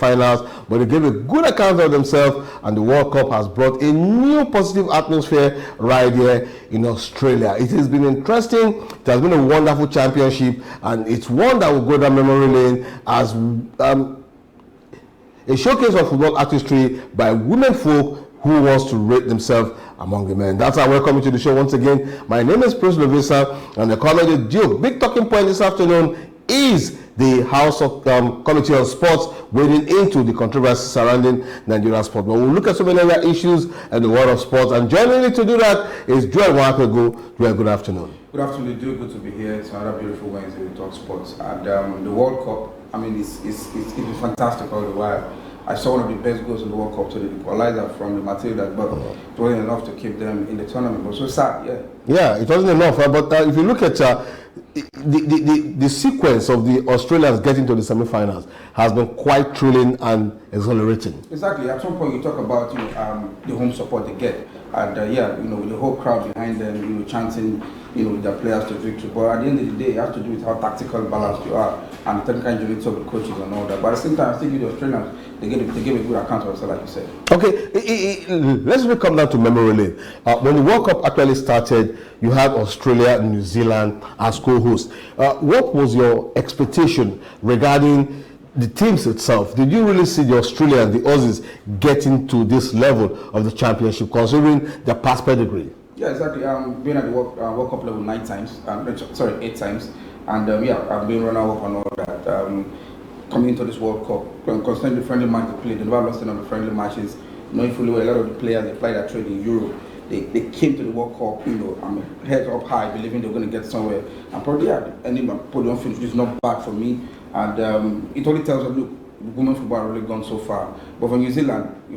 finals, but they gave a good account of themselves, and the World Cup has brought a new positive atmosphere right here in Australia. It has been interesting. It has been a wonderful championship, and it's one that will go down memory lane as a showcase of football artistry by women folk who wants to rate themselves among the men. That's how welcome you to the show once again. My name is Princewill, and the comedy Duke. Big talking point this afternoon is the House of Committee on Sports wading into the controversy surrounding Nigerian sport. But we'll look at so many other issues in the world of sports. And joining me to do that is Nwakaego. Joel, good afternoon. Good afternoon, Duke. Good to be here. It's another beautiful Wednesday we talk sports. And the World Cup, I mean, it's been fantastic all the while. I saw one of the best goals in the World Cup to the equalizer from the Matildas, but it wasn't enough to keep them in the tournament. But so sad, yeah. Yeah, it wasn't enough. But if you look at the sequence of the Australians getting to the semi-finals has been quite thrilling and exhilarating. Exactly. At some point, you talk about the home support they get, and with the whole crowd behind them, chanting, with their players to victory. But at the end of the day, it has to do with how tactical and balanced you are, and the technical injuries of the coaches and all that. But at the same time, I think with the Australians, they give a good account of themselves, like you said. Okay, let's come down to memory lane. When the World Cup actually started, you had Australia and New Zealand as co-hosts. What was your expectation regarding the teams itself? Did you really see the Australians, the Aussies, getting to this level of the championship, considering their past pedigree? Yeah, exactly. Been at the World Cup level 8 times, and I've been runner-up and all that. Coming into this World Cup, constantly the friendly match they played, they never lost in the friendly matches. Knowing fully well, a lot of the players they played that trade in Europe, they came to the World Cup, heads up high, believing they were going to get somewhere. And probably, any podium finish is not bad for me. And it only tells us, look, women football have really gone so far. But for New Zealand, I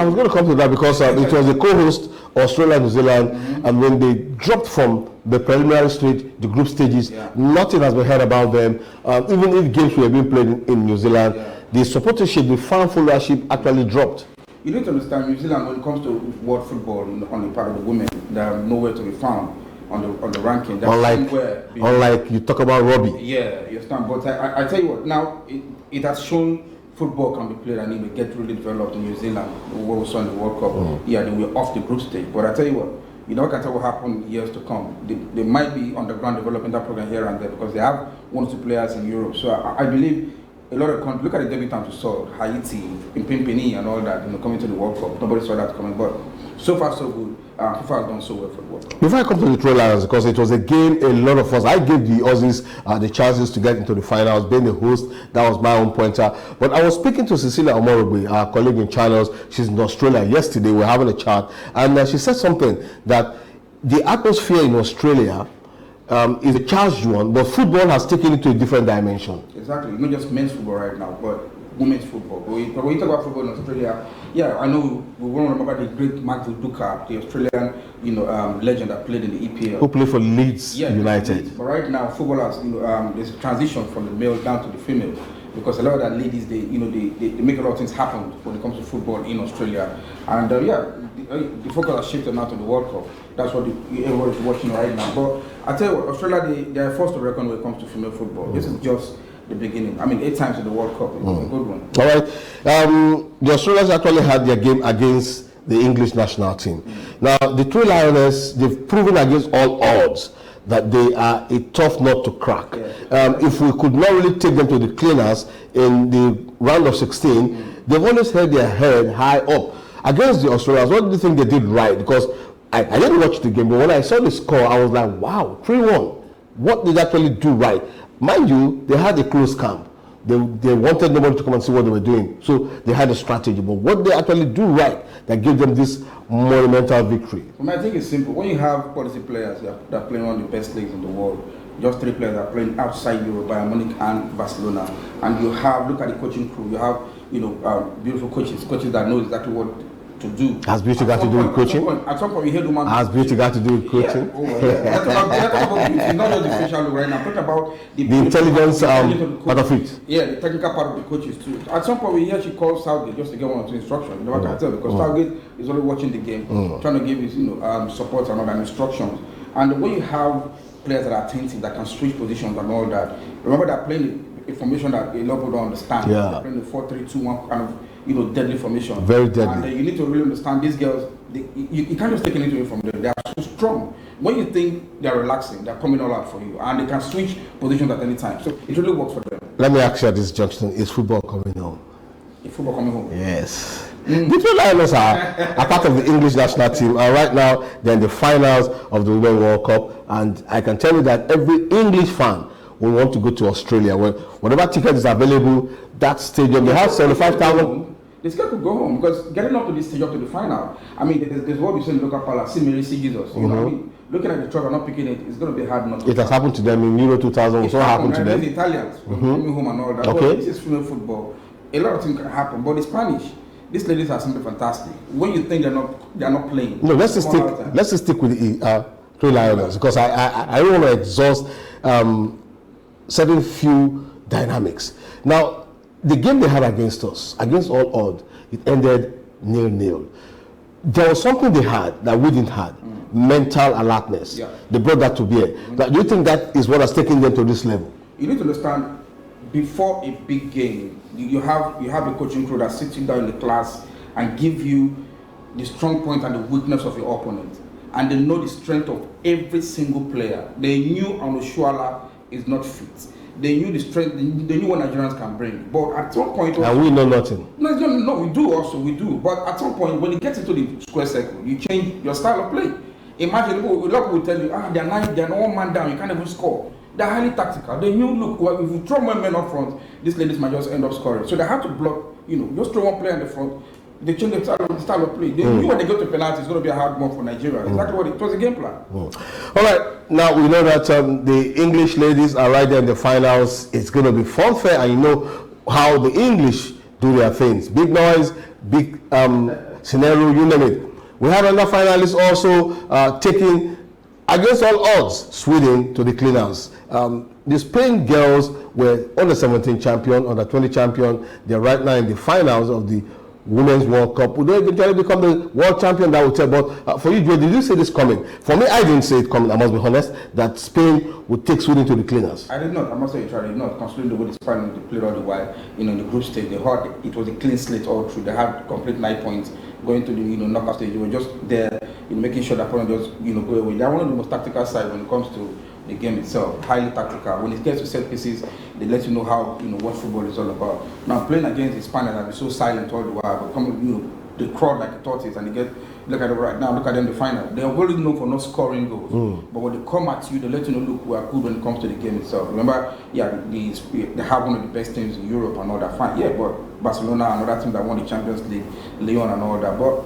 was going to come to that because it was the co-host, Australia, New Zealand, and when they dropped from the preliminary stage, the group stages, nothing has been heard about them. Even if games were being played in New Zealand, the supportership, the fan followership actually dropped. You need to understand, New Zealand, when it comes to world football, on the part of the women, they are nowhere to be found on the ranking. Unlike you talk about Robbie. Yeah, you understand. But I tell you what, now it has shown football can be played and it will get really developed in New Zealand. What we saw in the World Cup, they were off the group stage. But I tell you what, you never can tell what happened years to come. They might be on the ground developing that program here and there because they have 1 or 2 players in Europe. So I believe a lot of countries, look at the debutants we saw, Haiti, Pimpini and all that, coming to the World Cup. Nobody saw that coming, but so far so good. FIFA has done so well for the World Cup. Before I come to the Troll Lions, because it was a game a lot of us, I gave the Aussies the chances to get into the finals, being the host. That was my own pointer. But I was speaking to Cecilia Omorogbe, our colleague in channels. She's in Australia. Yesterday we were having a chat, and she said something that the atmosphere in Australia is a charged one, but football has taken it to a different dimension. Exactly, not just men's football right now, but women's football. But when you talk about football in Australia, I know we won't remember the great Mark Viduka, the Australian legend that played in the EPL. Who played for Leeds United. Leeds. But right now, football has there's a transition from the male down to the female. Because a lot of that ladies, they make a lot of things happen when it comes to football in Australia. And the focus has shifted now to the World Cup. That's what everybody's watching right now. But I tell you what, Australia, they are forced to reckon when it comes to female football. This is just the beginning. I mean, 8 times in the World Cup. It's a good one. All right. The Australians actually had their game against the English national team. Now, the 3 Lioness, they've proven against all odds that they are a tough nut to crack. If we could not really take them to the cleaners in the round of 16, they've always held their head high up. Against the Australians, what do you think they did right? Because I didn't watch the game, but when I saw the score, I was like, wow, 3-1. What did they actually do right? Mind you, they had a close camp. They wanted nobody to come and see what they were doing. So they had a strategy. But what they actually do right that gave them this monumental victory? I think it's simple. When you have quality players that are playing one of the best leagues in the world, just 3 players that are playing outside Europe, Bayern Munich and Barcelona, and you have, look at the coaching crew, you have beautiful coaches that know exactly what to do. Has beauty got to do with coaching? At some point, you hear the man. Has beauty got to do with coaching? Let's talk about beauty. It's not just the facial look right now. Talk about the intelligence part of it. Yeah, the technical part of the coaches too. At some point, we hear she calls Southgate just to get 1 or 2 instructions. You know what I tell, because Southgate is only watching the game, trying to give his support and all that instructions. And when you have players that are attentive, that can switch positions and all that, remember that playing a formation that a lot of people don't understand. Yeah. They're playing the 4-3-2-1 kind of, deadly formation. Very deadly. And you need to really understand these girls. You can't just take anything away from them. They are so strong. When you think they're relaxing, they're coming all out for you, and they can switch positions at any time. So it really works for them. Let me ask you at this junction: is football coming home? Is football coming home? Yes. The two Lioness are part of the English national team, and right now they're in the finals of the Women's World Cup. And I can tell you that every English fan will want to go to Australia. Whatever ticket is available, that stadium, they have 75,000. This guy could go home because getting up to this stage, up to the final. I mean, there's what we say in local palace, see Mary, see Jesus. You know what I mean? Looking at the trophy, not picking it, it's going to be hard not to. It has happened to them in Euro 2000. It's happened to them. The Italians coming home and all that. Okay. But this is female football. A lot of things can happen, but the Spanish, these ladies are something fantastic. When you think they're not playing. No, let's just stick with the three Lioness, because I don't want to exhaust certain few dynamics. Now, the game they had against us, against all odds, it ended 0-0. There was something they had that we didn't have. Mental alertness. Yeah. They brought that to bear. Do you think that is what has taken them to this level? You need to understand, before a big game, you have a coaching crew that sits you down in the class and give you the strong point and the weakness of your opponent. And they know the strength of every single player. They knew Onoshuala is not fit. They knew the strength, they knew what Nigerians can bring. But at some point... And we know nothing. No, we do. But at some point, when you get into the square circle, you change your style of play. Imagine, a lot of people will tell you, they're not one man down, you can't even score. They're highly tactical. They knew, look, well, if you throw one man up front, these ladies might just end up scoring. So they had to block, just throw one player in the front. They changed the style of play. They knew when they go to penalty, it's going to be a hard one for Nigeria. Exactly what it was, a game plan. All right, now we know that the English ladies are right there in the finals. It's going to be fun fair, and you know how the English do their things. Big noise, big scenario, you name it. We have another finalist also taking, against all odds, Sweden to the cleaners. The Spain girls were under 17 champion, under 20 champion. They're right now in the finals of the Women's World Cup. Would they eventually become the world champion? That would tell. But for you, Joe, did you see this coming? For me, I didn't see it coming. I must be honest. That Spain would take Sweden to the cleaners. I did not. I must say, I did not. Considering the way the Spanish they played all the while, in the group stage, it was a clean slate all through. They had complete 9 points going to the knockout stage. They were just there, making sure that opponent just go away. They are one of the most tactical side when it comes to the game itself, highly tactical. When it gets to set pieces, they let you know how what football is all about. Now playing against the Spaniards, I've been so silent all the while, but coming, they crawl like a tortoise, and they look at it right now, look at them in the final. They are already known for not scoring goals, but when they come at you, they let you know, look, we are good when it comes to the game itself. Remember, they have one of the best teams in Europe and all that. Fine, yeah, but Barcelona and other teams that won the Champions League, Lyon and all that, but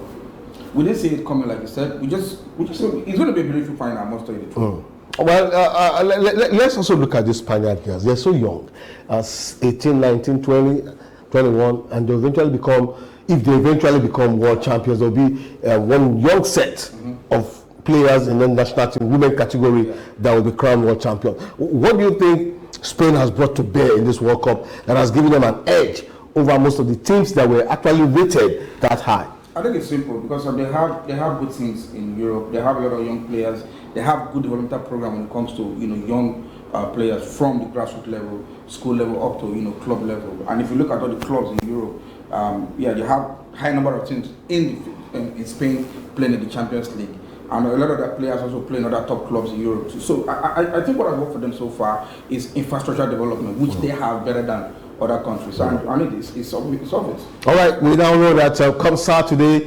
we didn't see it coming, like you said. We just it's going to be a beautiful final, I must tell you the truth. Well, let's also look at these Spaniard girls. They're so young, 18, 19, 20, 21, and they eventually become, if they eventually become world champions, there'll be one young set of players in the national team, women category, that will be crowned world champion. What do you think Spain has brought to bear in this World Cup that has given them an edge over most of the teams that were actually rated that high? I think it's simple because they have good teams in Europe. They have a lot of young players. They have good developmental program when it comes to young players from the grassroots level, school level up to club level. And if you look at all the clubs in Europe, you have high number of teams in Spain playing in the Champions League, and a lot of their players also play in other top clubs in Europe. So I think what has worked for them so far is infrastructure development, which they have better than other countries. So it's obvious. All right, we now know that come Saturday,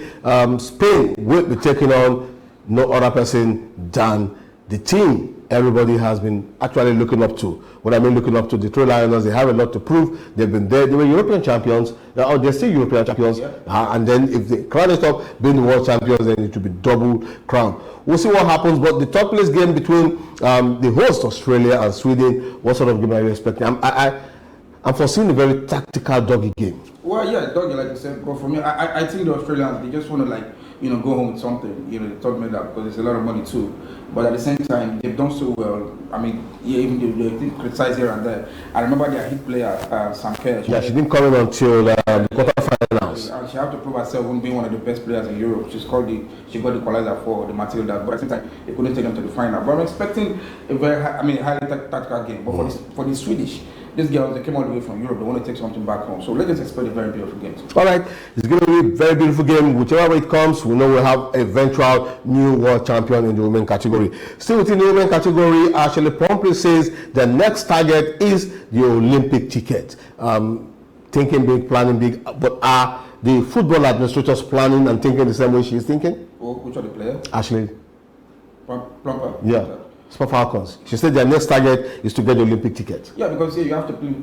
Spain will be taking on no other person than the team everybody has been actually looking up to. What I mean looking up to, the Three Lioness, they have a lot to prove. They've been there. They were European champions. They're still European champions. And then if they crown it up, being the world champions, then it will be double crown. We'll see what happens. But the top place game between the host, Australia, and Sweden, what sort of game are you expecting? I'm foreseeing a very tactical doggy game. Well, yeah, doggy, like you said. But for me, I think the Australians, they just want to go home with something. They told me that because there's a lot of money too. But at the same time, they've done so well. I mean, even they criticize here and there. I remember their hit player, Sam Kerr. Yeah, she didn't come in until the quarterfinals. And she had to prove herself being one of the best players in Europe. She got the equalizer for the Matilda, but at the same time, they couldn't take them to the final. But I'm expecting a very highly tactical game. But for the Swedish, these girls, they came all the way from Europe, they want to take something back home. So let's just expect a very beautiful game. All right, it's going to be a very beautiful game. Whichever way it comes, we know we'll have a eventual new world champion in the women category. Still within the women category, Ashley promptly says the next target is the Olympic ticket. Thinking big, planning big, but are the football administrators planning and thinking the same way she's thinking? Oh, which are the players? Ashley. Plumper? Yeah. Superfalcons. She said their next target is to get the Olympic ticket. Yeah, because you have to play,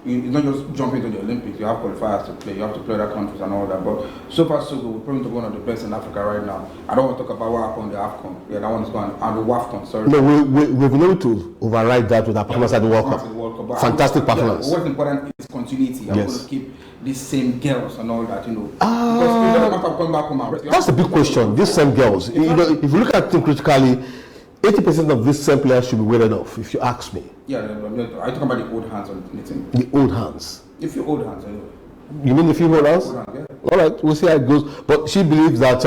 it's not just jump into the Olympics, you have qualifiers to play, you have to play other countries and all that. But so far so good, we're probably one of the best in Africa right now. I don't want to talk about what happened in the AFCON. Yeah, that one is going, and the WAFCON, sorry. No, we've been able to override that with our performance at the World Cup. Fantastic performance. What's important is continuity. I'm going to keep these same girls and all that, Because it doesn't matter coming back home. That's the big question. These same girls. If you look at it critically, 80% of these same players should be weighted off, if you ask me. Yeah, I talk about the old hands on the team. The old hands. The few old hands, anyway. You mean the few old hands? Old hands, yeah. All right, we'll see how it goes. But she believes that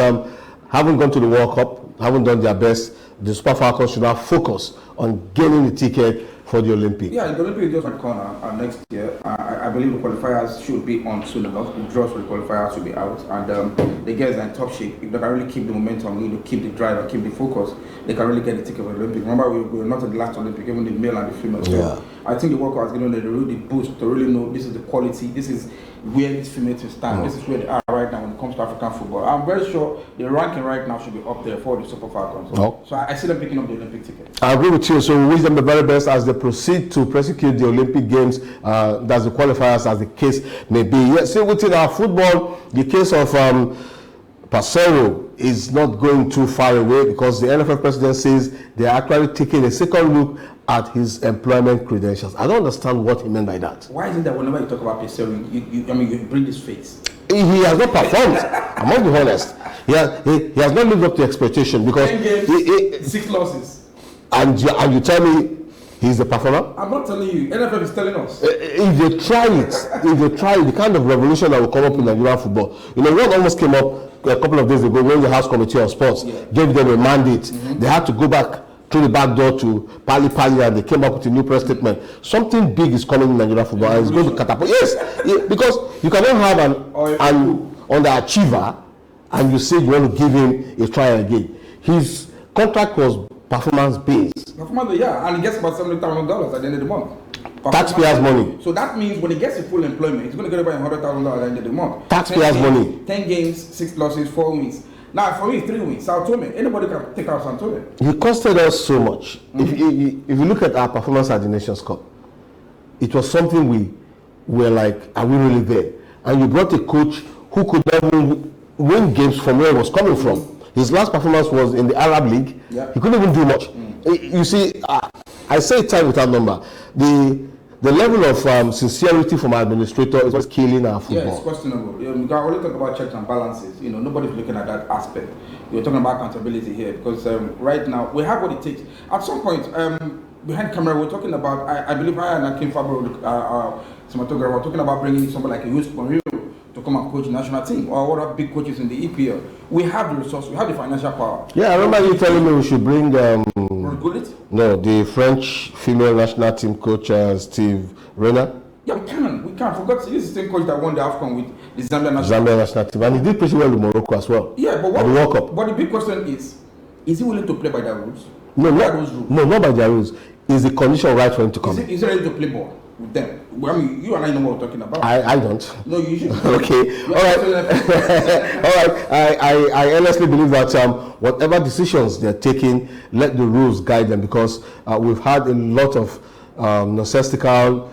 having gone to the World Cup, having done their best, the Super Falcons should now focus on gaining the ticket for the Olympics. Yeah, the Olympics is just on the corner next year. I believe the qualifiers should be on soon enough. The draws for the qualifiers should be out. And the girls are in top shape. If they can really keep the momentum, keep the drive and keep the focus, they can really get the ticket for the Olympics. Remember, we were not at the last Olympic, even the male and the female. So I think the World Cup has given them the really boost to really know this is the quality, this is where these females stand, this is where they are right now when it comes to African football. I'm very sure the ranking right now should be up there for the Super Falcons. So I see them picking up the Olympic ticket. I agree with you. So we wish them the very best as they proceed to prosecute the Olympic Games, that's the qualifiers as the case may be. Yes, see, within our football, the case of Parceiro is not going too far away because the NFF president says they are actually taking a second look at his employment credentials. I don't understand what he meant by that. Why is it that whenever you talk about Parceiro, you bring this face? He has not performed. I must be honest. He has not lived up to expectation because 10 games, 6 losses. And you tell me he's the performer? I'm not telling you. NFF is telling us. If they try it, the kind of revolution that will come up in Nigerian football. What almost came up a couple of days ago when the House Committee on Sports gave them a mandate. They had to go back through the back door to Pali and they came up with a new press statement. Something big is coming in Nigerian football and it's going to catapult. Yes, because you cannot have an underachiever and you say you want to give him a try again. His contract was performance based. And he gets about $70,000 at the end of the month. Taxpayers' money. So that means when he gets a full employment, he's going to get about $100,000 at the end of the month. Taxpayers' money. 10 games, 6 losses, 4 wins. Now for me, 3 wins. Sao Tome. Anybody can take out Sao Tome. He costed us so much. If you look at our performance at the Nations Cup, it was something we were like, are we really there? And you brought a coach who could never win games from where he was coming from. His last performance was in the Arab League. He couldn't even do much. You see, I say time without number. The level of sincerity from our administrator is what's killing our football. Yeah, it's questionable. We can only talk about checks and balances. Nobody's looking at that aspect. We're talking about accountability here because right now we have what it takes. At some point, behind camera, we're talking about. I believe I and Akim Fabro, cinematographer, we're talking about bringing somebody like a Yusuf Monrio to come and coach the national team or what are big coaches in the EPL. We have the resources, we have the financial power. Yeah, I remember you telling me we should bring the French female national team coach Steve Renner. Yeah, we can. For God's sake, this is the same coach that won the AFCON with the Zambia national team. And he did pretty well in Morocco as well. Yeah, but the big question is he willing to play by their rules? No, not by their rules. Is the condition right for him to come? Is he ready to play ball with them? You and I know what we're talking about. I don't. No, you should. Okay. All right. All right. I honestly believe that whatever decisions they're taking, let the rules guide them because we've had a lot of nonsensical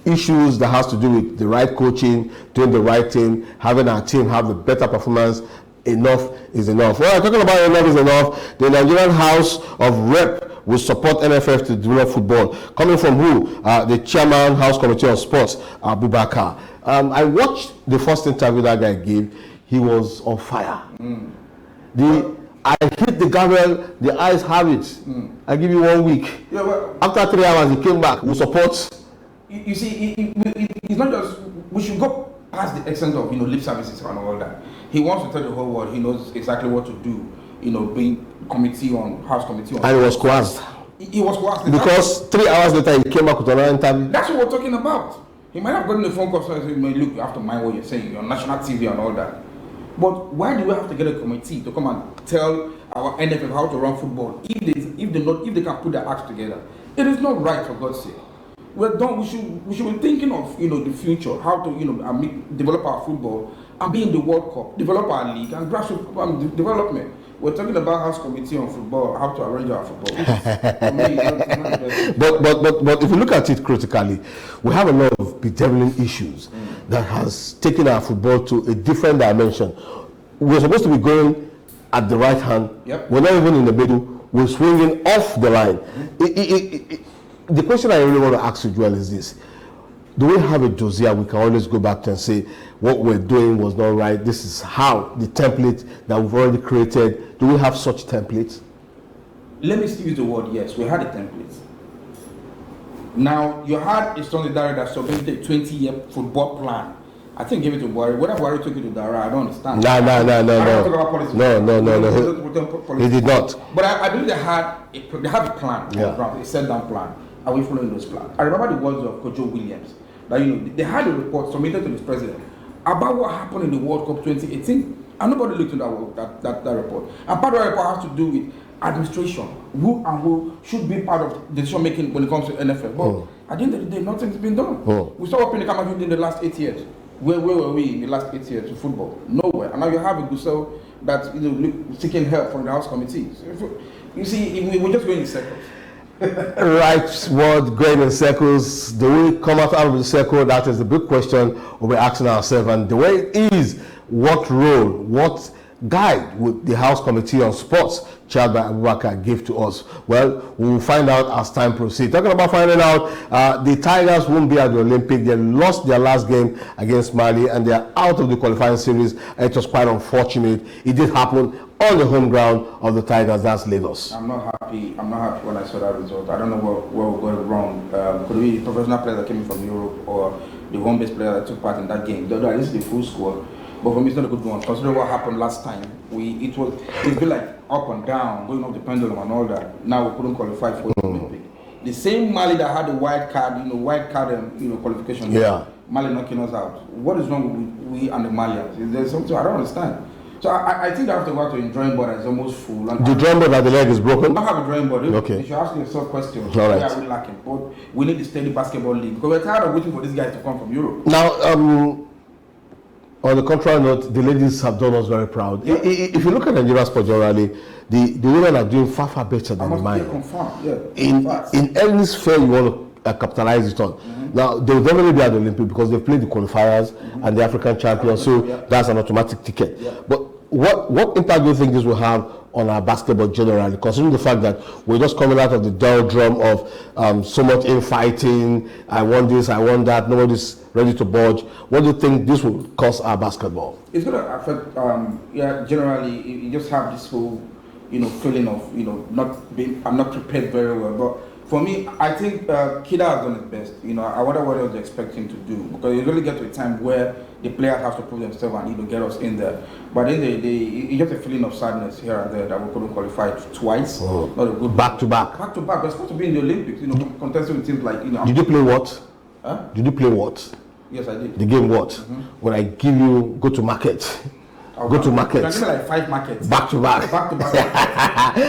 issues that has to do with the right coaching, doing the right thing, having our team have the better performance. Enough is enough. Well, talking about enough is enough, the Nigerian House of Rep will support NFF to develop football. Coming from who? The chairman, House Committee on Sports, Abubakar. I watched the first interview that guy gave. He was on fire. I hit the gavel, the eyes have it. I give you 1 week. Yeah, well, after 3 hours, he came back. We support. You see, it's not just, we should go past the extent of lip services and all that. He wants to tell the whole world he knows exactly what to do. Being House Committee on. And he was coerced. He was coerced. Because 3 hours later he came back with another interview. That's what we're talking about. He might have gotten a phone call and said, look, you have to mind what you're saying. You're on national TV and all that. But why do we have to get a committee to come and tell our NFL how to run football if they can put their acts together? It is not right, for God's sake. We're done. We should be thinking of the future, how to develop our football and be in the World Cup, develop our league and grassroots development. We're talking about House Committee on Football, how to arrange our football. But if you look at it critically, we have a lot of bedeviling issues that has taken our football to a different dimension. We're supposed to be going at the right hand. Yep. We're not even in the middle. We're swinging off the line. The question I really want to ask you, Joel, is this. Do we have a dossier we can always go back to and say what we're doing was not right? This is how the template that we've already created. Do we have such templates? Let me still use the word yes. We had a template. Now you had a strong leader that submitted a 20-year football plan. I think give it to Buhari. Whether Buhari took it to Dara, I don't understand. No. He did not. But I believe they have a plan. Yeah. A set down plan. Are we following those plans? I remember the words of Kojo Williams. That they had a report submitted to the president about what happened in the World Cup 2018, and nobody looked into that report. And part of that report has to do with administration, who should be part of decision making when it comes to NFL. But at the end of the day, nothing's been done. We saw what Pinnacle did in the last 8 years. Where were we in the last 8 years of football? Nowhere. And now you have a Gusau that's seeking help from the House committees. You see, we're just going in circles. Right word going in circles. Do we come out of the circle? That is the big question we'll be asking ourselves. And the way it is, what role, what guide would the House Committee on Sports, chaired by Abubakar, give to us? Well, we will find out as time proceeds. Talking about finding out, the Tigers won't be at the Olympic. They lost their last game against Mali and they are out of the qualifying series. It was quite unfortunate. It did happen on the home ground of the Tigers, that's Lagos. I'm not happy when I saw that result. I don't know where we got it wrong. Could it be the professional player that came in from Europe or the home-based player that took part in that game? Though this is the full squad. But for me, it's not a good one. Considering what happened last time, it's been like up and down, going off the pendulum and all that. Now we couldn't qualify for the Olympic. The same Mali that had the wild card qualification. Yeah. Mali knocking us out. What is wrong with we and the Malians? Is there something I don't understand? So I think I have to go to a drawing board that's almost full. And the drawing board at the leg is broken? I don't have a drawing board. Okay. You should ask yourself questions. All right. Why are we lacking? But we need the steady basketball league because we're tired of waiting for these guys to come from Europe. Now, on the contrary note, the ladies have done us very proud. Yeah. If you look at Nigeria sport generally, the women are doing far better than the men. In any sphere you want to capitalize it on. Now, they will definitely be at the Olympic because they've played the qualifiers and the African champions, so that's an automatic ticket. But what impact do you think this will have on our basketball generally, considering the fact that we're just coming out of the doldrum of so much infighting, I want this, I want that, nobody's ready to budge? What do you think this will cost our basketball? It's going to affect, generally, you just have this whole, feeling of, I'm not prepared very well. But for me, I think Kida has done his best. I wonder what else they expect him to do, because you really get to a time where the players have to prove themselves and get us in there. But in the day, it's just a feeling of sadness here and there that we couldn't qualify twice. Not a good back to back. Back to back. We're supposed to be in the Olympics, contesting with teams like Did you play what? Huh? Did you play what? Yes, I did. The game what? When I give you go to market. Go to market. Like 5 markets. Back to back. Back to back.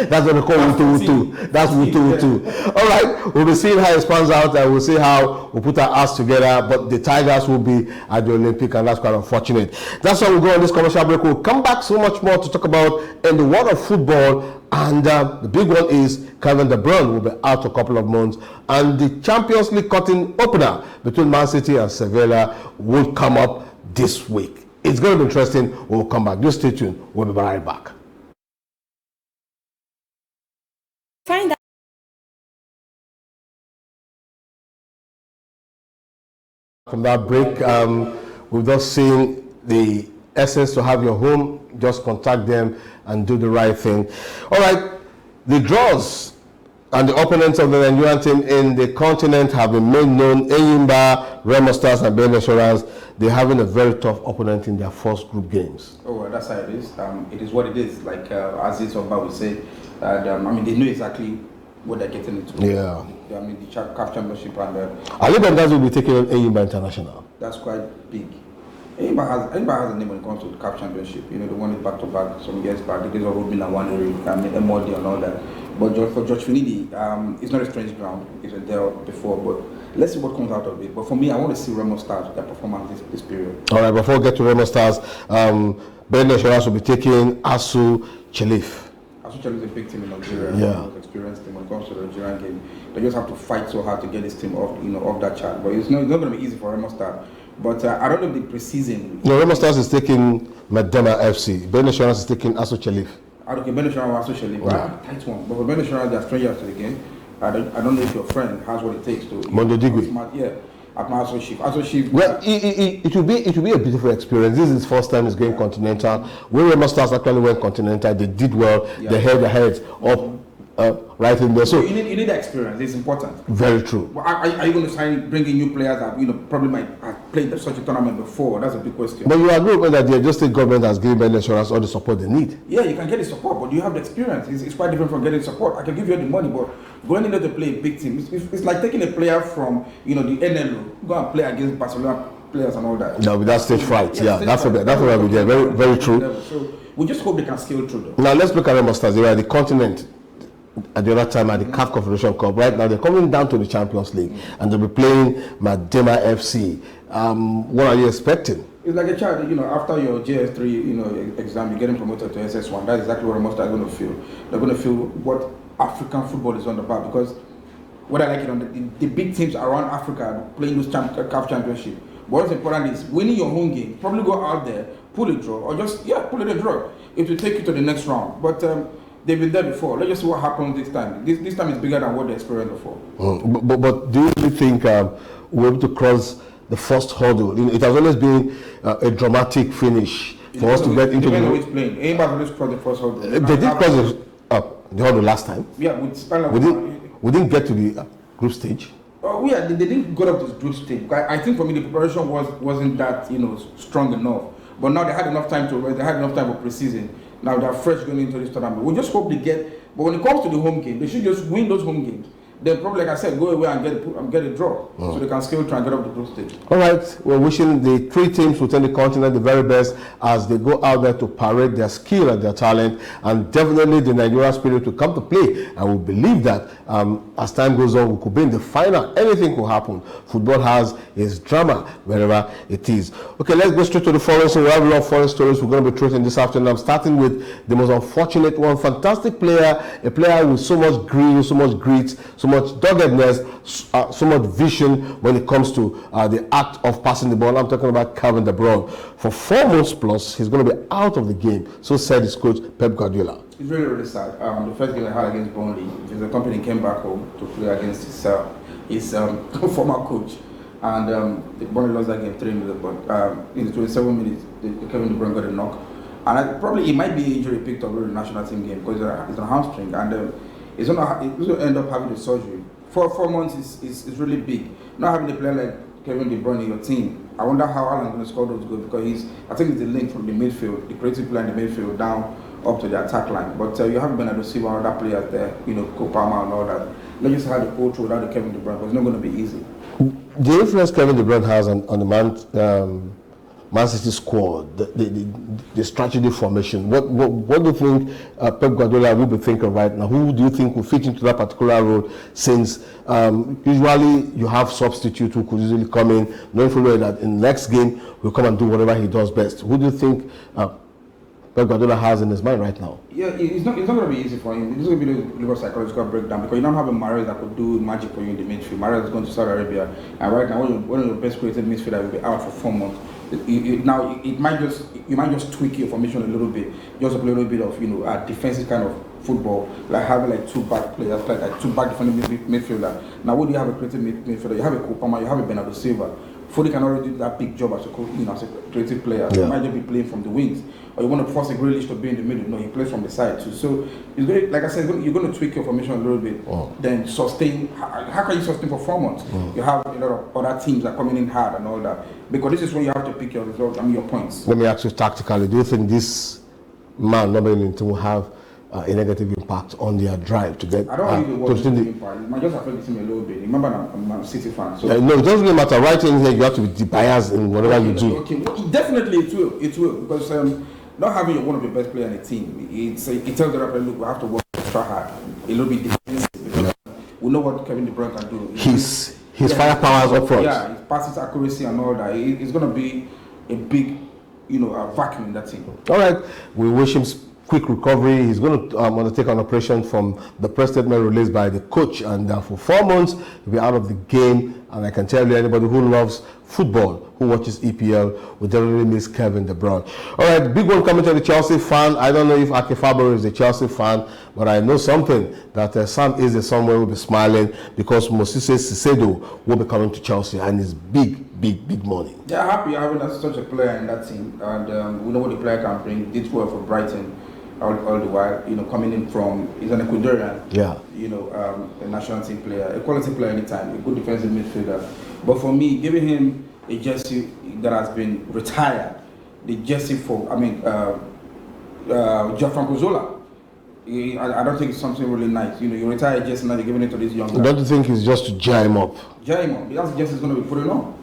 That's what they call Wutu. That's Wutu. All right, we'll be seeing how it spans out and we'll see how we put our ass together. But the Tigers will be at the Olympic and that's quite unfortunate. That's why we'll go on this commercial break. We'll come back so much more to talk about in the world of football. And the big one is Kevin De Bruyne will be out a couple of months. And the Champions League cutting opener between Man City and Sevilla will come up this week. It's going to be interesting. We'll come back. Just stay tuned. We'll be right back. Find out. From that break, we've just seen the essence to have your home. Just contact them and do the right thing. All right, the draws and the opponents of the Nigerian team in the continent have been made known. Enyimba, Remo Stars, and Ben Insurance. They're having a very tough opponent in their first group games. Oh, well, that's how it is. It is what it is. Like Aziz Oba would say, they know exactly what they're getting into. Yeah. I mean, the CAF Championship and Ali Benghazi will be taking on Enyimba International. That's quite big. Enyimba has a name when it comes to the CAF Championship. You know, they won it back to back some years back. The days of Rubin and Waneri, Emodi and all that. But for George Finidi, it's not a strange ground. It's been there before, but let's see what comes out of it. But for me, I want to see Remo Stars, their performance this period. All right, before we get to Remo Stars, Ben Insurance will be taking Asu Chelif. Asu Chelif is a big team in Nigeria. Yeah. Experienced team when it comes to the Nigerian game. They just have to fight so hard to get this team off that chart. But it's not going to be easy for Remo Stars. But I don't know if the preseason. No, Remo Stars is taking Medema FC. Ben Insurance is taking Asu Chelif. Okay, Ben Insurance and Asu Chelif. Yeah. Tight one. But for Ben Insurance, they are strangers to the game. I don't know if your friend has what it takes to. Mondo Digwe. Yeah. At my Asu Chief. Well, it will be a beautiful experience. This is his first time he's going continental. When Remo Stars actually went continental, they did well. Yeah. They held their heads up right in there. So you need that experience. It's important. Very true. Well, are you going to bring in new players that probably might have played such a tournament before? That's a big question. But you agree with that the Edo State government has given Ben Insurance all the support they need. Yeah, you can get the support, but you have the experience. It's quite different from getting support. I can give you the money, but going in there to play a big team, it's like taking a player from the NLO, go and play against Barcelona players and all that. No, with that stage fright. Yeah, that's what we did. Very, very true. So we just hope they can scale through though. Now let's look at Remo Stars. They were at the continent at the other time at the CAF Confederation Cup. Right now they're coming down to the Champions League and they'll be playing Medema FC. What are you expecting? It's like a child, after your JS3, exam, you're getting promoted to SS1. That's exactly what Remo Stars are going to feel. They're going to feel what African football is on about, because what I like it on the big teams around Africa playing those CAF Championship. What's important is winning your home game. Probably go out there, pull a draw, or just pull it a draw. It will take you to the next round. But they've been there before. Let's just see what happens this time. This time is bigger than what they experienced before. But do you really think we're able to cross the first hurdle? It has always been a dramatic finish for us to get into the. Depends on playing. Anybody always cross the first hurdle. They did cross the hurdle last time. Yeah, with Spain. We didn't get to the group stage. Oh yeah, they didn't go up to the group stage. I think for me the preparation wasn't that strong enough. But now they had enough time to rest. They had enough time for preseason. Now they're fresh going into this tournament. We just hope they get. But when it comes to the home game, they should just win those home games. Then probably, like I said, go away and get a draw, so they can still try and get up the group stage. All right, we're wishing the three teams within the continent the very best as they go out there to parade their skill and their talent, and definitely the Nigerian spirit will come to play. And we believe that as time goes on, we could be in the final. Anything could happen. Football has its drama wherever it is. Okay, let's go straight to the foreign. So we have a lot of foreign stories we're going to be treating this afternoon. I'm starting with the most unfortunate one. Fantastic player, a player with so much grit, so much grit, so much doggedness, so much vision when it comes to the act of passing the ball. I'm talking about Kevin De Bruyne. For 4 months plus, he's going to be out of the game. So said his coach, Pep Guardiola. It's really, really sad. The first game I had against Burnley, the company came back home to play against his former coach. And Burnley lost that game 3-0, but in the 27 minutes, Kevin De Bruyne got a knock. And probably it might be injury picked up during the national team game because it's a hamstring. And he's going to end up having the surgery. 4 months is really big. Not having a player like Kevin De Bruyne in your team, I wonder how Alan's going to score those goals, because I think it's the link from the midfield, the creative player in the midfield down up to the attack line. But you haven't been able to see one other players there, Kopama and all that. Let's just have the pull through without the Kevin De Bruyne, but it's not going to be easy. The influence Kevin De Bruyne has on the Man City squad, the strategy formation. What do you think Pep Guardiola will be thinking right now? Who do you think will fit into that particular role? Since usually you have substitutes who could easily come in, knowing fully well that in the next game will come and do whatever he does best. Who do you think Pep Guardiola has in his mind right now? Yeah, it's not going to be easy for him. It's going to be a little psychological breakdown, because you don't have a Mahrez that could do magic for you in the midfield. Mahrez is going to Saudi Arabia, and right now one of the best creative midfielders will be out for 4 months. You might just tweak your formation a little bit, just a little bit of a defensive kind of football, like having like 2 back players, like 2 back defending midfielder. Now, when you have a creative midfielder, you have a Kopama, you have a Bernardo Silva. Fodi can already do that big job as a creative player. Yeah. He might just be playing from the wings, or you want to force a Grealish to be in the middle. No, he plays from the side too. So it's going, like I said, you're going to tweak your formation a little bit, then sustain. How can you sustain for 4 months? You have a lot of other teams that are coming in hard and all that, because this is when you have to pick your results. Your points. Let me ask you tactically: do you think this man, number 19, will have a negative impact on their drive to get. I don't really watch the impact. It might just affect the team a little bit. Remember, I'm a City fan. So no, it doesn't really matter. Right in here, you have to be biased in whatever you do. Okay, well, definitely it will. It will, because not having one of the best players in the team, it tells the rapper, look, we have to work extra hard, a little bit defensive, because we know what Kevin De Bruyne can do. His firepower is up front. Yeah, his passes accuracy and all that. It's going to be a big, a vacuum in that team. All right, we wish him quick recovery. He's going to undertake an operation from the press statement released by the coach, and for 4 months he'll be out of the game. And I can tell you, anybody who loves football, who watches EPL, will definitely miss Kevin De Bruyne. All right, big one coming to the Chelsea fan. I don't know if Ake Fabro is a Chelsea fan, but I know something, that Sam Eze somewhere will be smiling, because Moses Caicedo will be coming to Chelsea, and it's big money. They're happy having such a player in that team, and we know what the player can bring. Did well for Brighton all the while, coming in from, he's an Ecuadorian, a national team player, a quality player anytime, a good defensive midfielder. But for me, giving him a jersey that has been retired, the jersey for, Gianfranco Zola, I don't think it's something really nice. You retire a jersey now, you're giving it to this young guy. Don't you think it's just to jar him up? Jar him up. That's the jersey he's going to be putting on.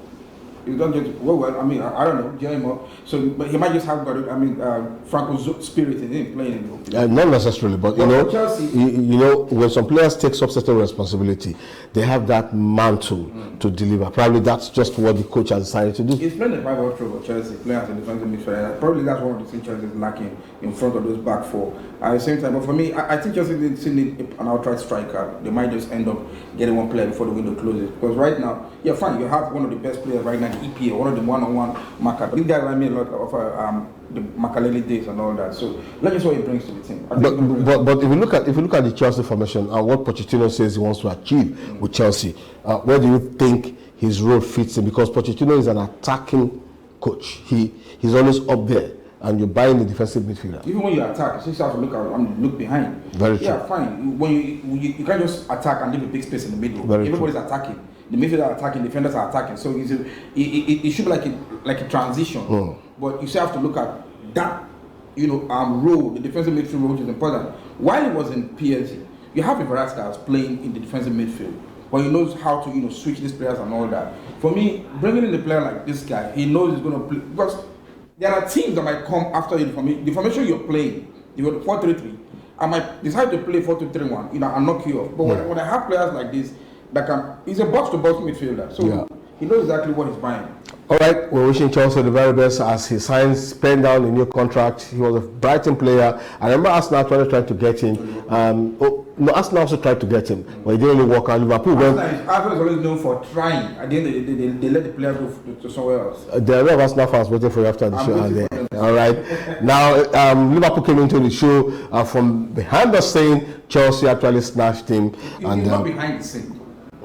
You don't get I don't know, jar him up. So, but he might just have Franco's spirit in him playing. Not necessarily, but Chelsea, when some players take up certain responsibility, they have that mantle to deliver. Probably that's just what the coach has decided to do. He's playing the pivotal role for Chelsea, playing as a defensive midfielder. Probably that's one of the things Chelsea is lacking in front of those back four. At the same time, but for me, I think Chelsea still need an outright striker. They might just end up getting one player before the window closes. Because right now, yeah, fine, you have one of the best players right now in the EPL, one of the one-on-one marker. But this guy remind me a lot of the Makaleli days and all that. So let's just see what he brings to the team. But if you look at the Chelsea formation and what Pochettino says he wants to achieve with Chelsea, where do you think his role fits in? Because Pochettino is an attacking coach. He's always up there, and you're buying the defensive midfielder. Even when you attack, you still have to look behind. Very true. Yeah, fine. When you can't just attack and leave a big space in the middle. Everybody's attacking. The midfielders are attacking, defenders are attacking. So it should be like a transition. But you still have to look at that, role, the defensive midfield role, which is important. While he was in PSG, you have a variety that's playing in the defensive midfield, but he knows how to, switch these players and all that. For me, bringing in a player like this guy, he knows he's going to play, because there are teams that might come after you. The formation you're playing, you got 4-3-3. I might decide to play 4-2-3-1, and knock you off. But when I have players like this, he's a box-to-box midfielder, so he knows exactly what he's buying. All right, we're wishing Chelsea the very best as he signs, pen down a new contract. He was a Brighton player. I remember Arsenal tried to get him. Arsenal also tried to get him, but he didn't really work out. Liverpool Arsenal is always known for trying. At the end, they let the player go to somewhere else. There are a lot of Arsenal fans waiting for you after the show. All right, now Liverpool came into the show from behind the scene. Chelsea actually snatched him. And not behind the scene.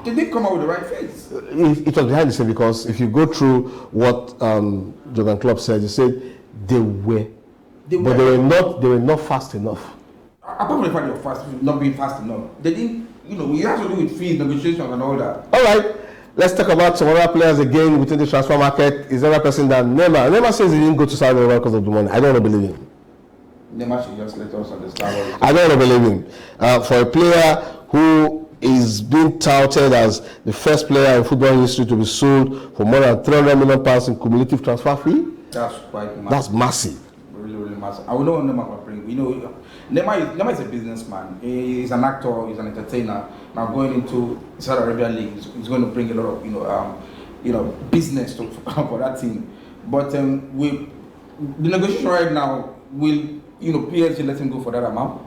They didn't come out with the right face. It was behind the scene, because if you go through what Jurgen Klopp said, he said they were not fast enough. Apart from the fact they were not being fast enough, they didn't. You have to do with fees, negotiations, and all that. All right, let's talk about some other players again within the transfer market. Is another person that Neymar. Neymar says he didn't go to Saudi Arabia because of the money. I don't want to believe him. Neymar should just let us understand. I don't want to believe him. For a player who is being touted as the first player in football history to be sold for more than £300 million in cumulative transfer fee. That's quite massive. That's massive. Really massive. I will know what Neymar can bring. Neymar is a businessman. He's an actor. He's an entertainer. Now going into Saudi Arabia League, he's going to bring a lot of business for that team. But the negotiation right now, will PSG let him go for that amount?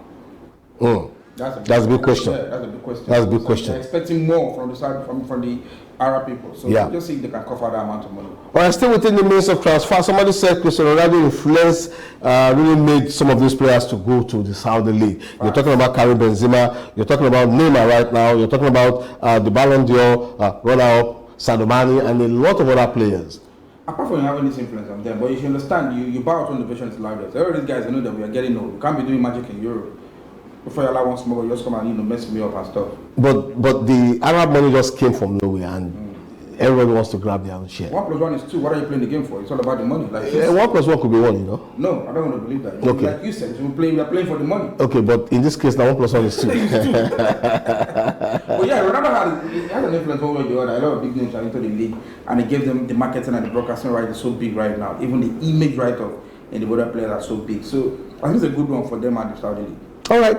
That's a big question. Yeah, that's a big question. That's a big question. They're expecting more from the side from the Arab people. So just see if they can cover that amount of money. Well, still within the means of transfer, somebody said Cristiano Ronaldo influence really made some of these players to go to the Saudi League. Right. You're talking about Karim Benzema, you're talking about Neymar right now, you're talking about the Ballon d'Or runner-up, Sadiomane, and a lot of other players. Apart from having this influence on them, but you should understand, you bow to innovation is loudest. All these guys know that we are getting old. We can't be doing magic in Europe. Before you allow one small, you just come and mess me up and stuff. But the Arab money just came from nowhere, and everybody wants to grab their own share. 1 + 1 is 2. What are you playing the game for? It's all about the money. Like 1 + 1 could be 1, you know. No, I don't want to believe that. Okay. Like you said, we are playing for the money. Okay, but in this case, now 1 + 1 is 2. It's 2. But yeah, Ronaldo has an influence over the other. A lot of big names are into the league, and it gives them the marketing and the broadcasting right is so big right now. Even the image right of and the other players are so big. So I think it's a good one for them and the Saudi league. All right.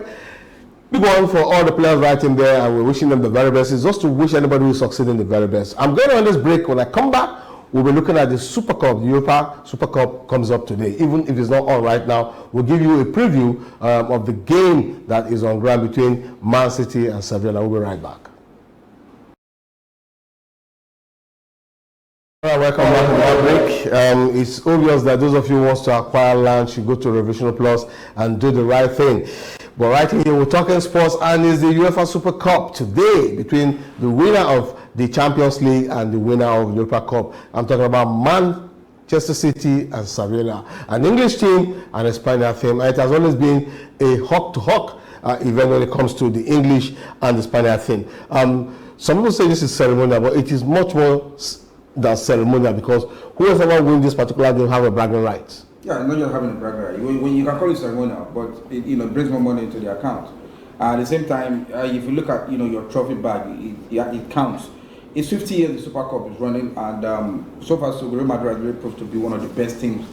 Big one for all the players right in there, and we're wishing them the very best. It's just to wish anybody who succeeding the very best. I'm going on this break. When I come back, we'll be looking at the Super Cup. The Europa Super Cup comes up today. Even if it's not on right now, we'll give you a preview of the game that is on ground between Man City and Sevilla. We'll be right back. All right, welcome back from that break. It's obvious that those of you who want to acquire land should go to Revision Plus and do the right thing. But right here, we're talking sports, and it's the UEFA Super Cup today between the winner of the Champions League and the winner of the Europa Cup. I'm talking about Manchester City and Sevilla, an English team and a Spanish team. And it has always been a hawk-to-hawk event when it comes to the English and the Spanish team. Some people say this is ceremonial, but it is much more than ceremonial, because whoever wins this particular game have a bragging right. Yeah, not just having a bragging right. When you can call it ceremonial, but it brings more money into the account. At the same time, if you look at your trophy bag, it counts. It's 50 years the Super Cup is running, and so far so Real Madrid has really proved to be one of the best teams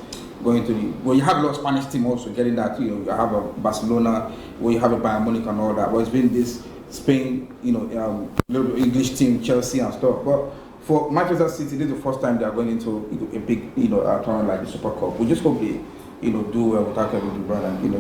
going to the. Well, you have a lot of Spanish team also getting that. You have a Barcelona, where you have a Bayern Munich and all that. But it's been this Spain, little English team, Chelsea and stuff. But for Manchester City, this is the first time they are going into a big, tournament like the Super Cup. We just hope they, do well without having the brand, and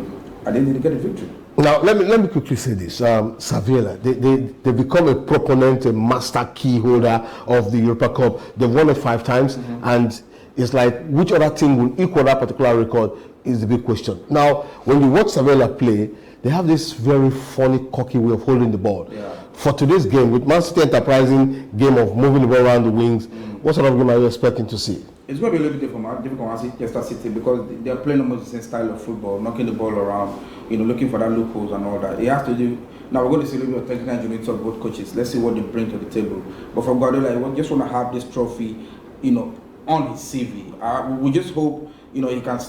at the end they get a victory. Now, let me quickly say this. Sevilla, they become a proponent, a master key holder of the Europa Cup. They've won it 5 times, and it's like which other team will equal that particular record is the big question. Now, when you watch Sevilla play, they have this very funny, cocky way of holding the ball. Yeah. For today's game, with Man City enterprising game of moving the ball around the wings, what sort of game are you expecting to see? It's going to be a little bit different from Manchester City, because they are playing almost the same style of football, knocking the ball around, looking for that loopholes and all that. It has to do. Now we're going to see a little bit of technical engineering of both coaches. Let's see what they bring to the table. But for Guardiola, I just want to have this trophy, on his CV. We just hope, he can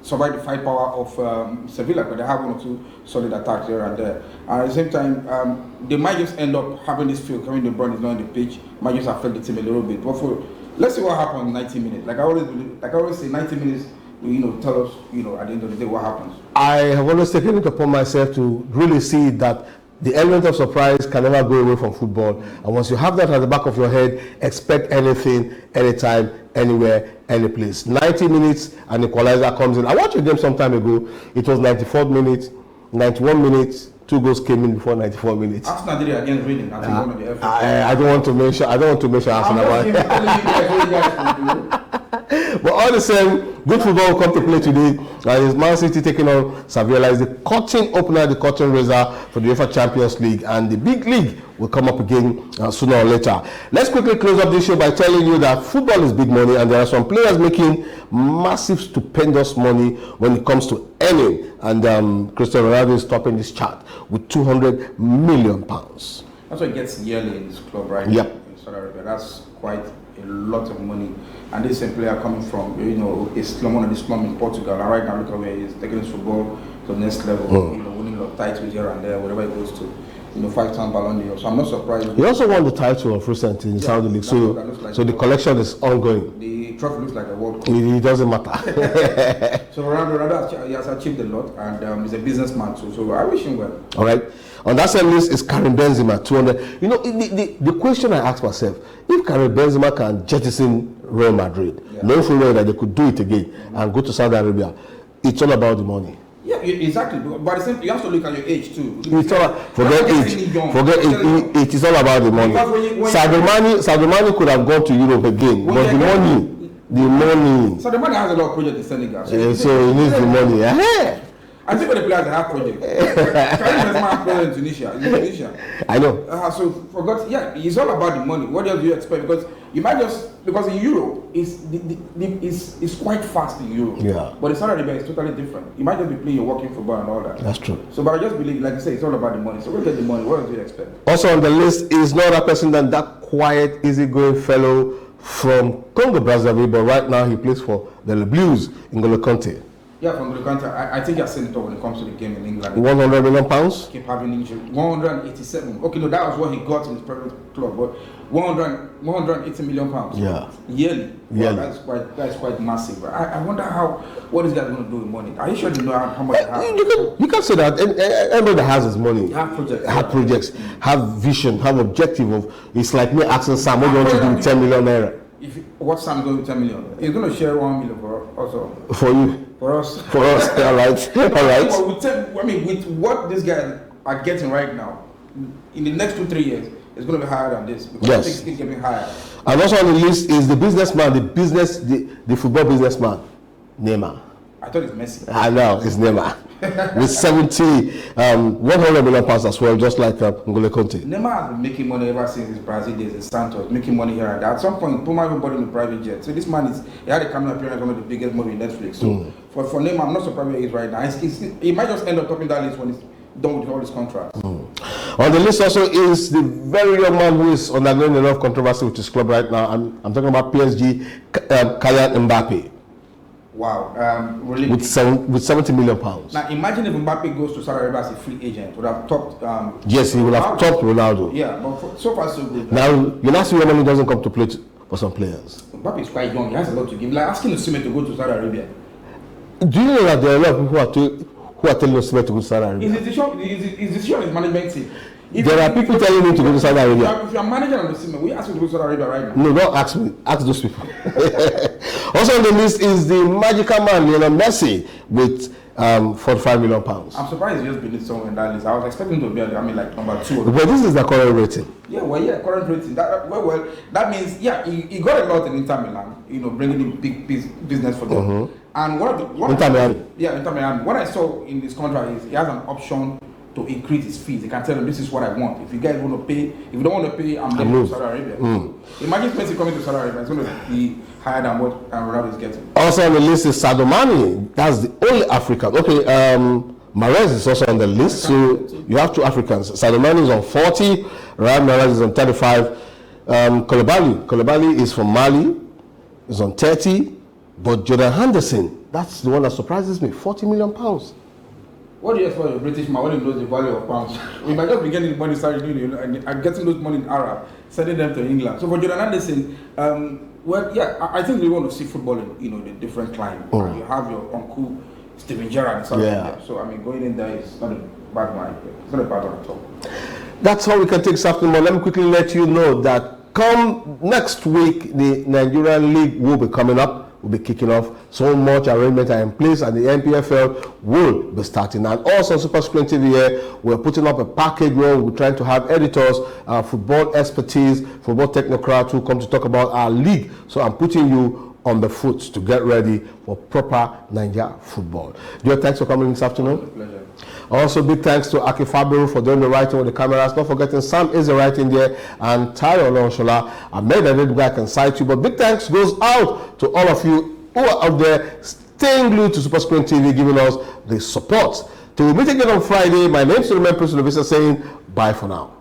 survive the firepower of Sevilla, but they have 1 or 2 solid attacks here and there. And at the same time, they might just end up having this feel, Kevin De Bruyne is not on the pitch, might just affect the team a little bit. But let's see what happens in 90 minutes. Like I always say, 90 minutes will tell us, at the end of the day, what happens. I have always taken it upon myself to really see that the element of surprise can never go away from football. And once you have that at the back of your head, expect anything, anytime, anywhere, any place. 90 minutes, an equalizer comes in. I watched a game some time ago. It was 94 minutes, 91 minutes. 2 goals came in before 94 minutes. Arsenal did it against Reading. I think one of the FA. I don't want to mention Arsenal. But all the same, good football will come to play today. It's Man City taking on Sevilla. It's the curtain opener, the curtain raiser for the UEFA Champions League, and the big league will come up again sooner or later. Let's quickly close up this show by telling you that football is big money, and there are some players making massive, stupendous money when it comes to earning. And Cristiano Ronaldo is topping this chart with £200 million. That's what he gets yearly in this club, right? Yep. In Saudi Arabia. That's quite a lot of money. And this is a player coming from, a slum, one of the slum in Portugal. And right now, look at where he's taking his football to the next level. Winning a lot of titles here and there, wherever he goes to. 5-time Ballon d'Or. So I'm not surprised. He also won the title of recent in the Saudi League. So the collection is ongoing. The trophy looks like a World Cup. It doesn't matter. So Ronaldo has achieved a lot, and he's a businessman too. So I wish him well. All right. On that same list is Karim Benzema, 200. The question I ask myself, if Karim Benzema can jettison Real Madrid, knowing full well that they could do it again and go to Saudi Arabia, it's all about the money. Yeah, exactly. But the same, you have to look at your age too. It's all, forget age. It is all about the money. Sadiomane could have gone to Europe again, but the money. Sadiomane has a lot of projects in Senegal. So he needs the money. I think when the players have projects. Karim Benzema has projects in Tunisia. I know. It's all about the money. What else do you expect? Because you might because in Europe, it's quite fast in Europe. Yeah. But in Saudi Arabia, it's totally different. You might just be playing your working football and all that. That's true. So, but I just believe, like you say, it's all about the money. So we'll get the money. What else do you expect? Also on the list is no other person than that quiet, easygoing fellow from Congo Brazzaville, but right now he plays for the Blues in N'Golo Kante. Yeah, from the country, I think you're saying it all when it comes to the game in England. 100 million pounds? Keep having injury. 187. Okay, no, that was what he got in his private club, but 180 million pounds. Yeah. Yearly. Yearly. Well, that's quite massive. I wonder what this guy going to do with money. Are you sure you know how much he has? You can say that. Everybody that has his money have projects. Have vision, have objective of. It's like me asking Sam, what do you want to do with 10 million naira? What Sam going with 10 million? He's going to share 1 million for also. For you. For us. All right. All right. I mean, with what these guys are getting right now, in the next 2-3 years, it's going to be higher than this because things keep getting higher. And also on the list is the businessman, the football businessman, Neymar. I thought it's Messi. I know, it's Neymar. With 100 million pounds as well, just like N'Golo Kante. Neymar has been making money ever since his Brazil days in Santos, making money here and there. At some point, Puma everybody in the private jet. So this man he had a camera appearance on one of the biggest movies in Netflix. So for Neymar, I'm not surprised where he is right now. He might just end up topping that list when he's done with all his contracts. On the list also is the very young man who is undergoing a lot of controversy with his club right now. I'm talking about PSG, Kylian Mbappe. Wow, really with 70 million pounds. Now imagine if Mbappe goes to Saudi Arabia as a free agent, would have topped. Yes, he would have topped Ronaldo. Yeah, but so far so good. Now you not see when money doesn't come to play for some players. Mbappe is quite young; he has a lot to give. Like asking Osimhen to go to Saudi Arabia. Do you know that there are a lot of people who are telling Osimhen to go to Saudi Arabia? His decision is management team. There are people telling me to go to Saudi Arabia. If you are manager on the team, we ask you to go to Saudi Arabia right now. No, don't ask me. Ask those people. Also on the list is the magical man, Lionel Messi, with 45 million pounds. I'm surprised he just beneath someone in that list. I was expecting to be, like number 2. But this is the current rating. Yeah, current rating. That means, he got a lot in Inter Milan, bringing in big business for them. And Inter Milan. What I saw in this contract is he has an option to increase his fees. He can tell them, this is what I want. If you guys want to pay, if you don't want to pay, I'm going to Saudi Arabia. Imagine Messi coming to Saudi Arabia. It's going to be higher than what Ronaldo is getting. Also on the list is sadiomane. That's the only African. Okay, Mahrez is also on the list. So you have 2 Africans. Sadiomane is on 40. Mahrez is on 35. Koulibaly is from Mali. Is on 30. But Jordan Henderson, that's the one that surprises me. 40 million pounds. What do you expect a British man when he knows the value of pounds? We might just be getting the money started doing and getting those money in Arab, sending them to England. So for Jordan Henderson, I think we want to see football in the different climate. You have your uncle Steven Gerrard in South Africa. So going in there is not a bad mind. It's not a bad one at all. That's how we can take something more. Let me quickly let you know that come next week, the Nigerian League will be coming up. Will be kicking off. So much arrangement are in place, and the NPFL will be starting. And also, Supersport TV here, we're putting up a package where we're trying to have editors, football expertise, football technocrats who come to talk about our league. So I'm putting you on the foot to get ready for proper Nigeria football. Dear, thanks for coming this afternoon. Pleasure. Also, big thanks to Aki Fabiru for doing the writing with the cameras. Not forgetting Sam is the writing there, and Tayo Olonshola. I made a little guy can cite you, but big thanks goes out to all of you who are out there staying glued to Supersport TV, giving us the support. Till we meet again on Friday, my name is Princewill saying bye for now.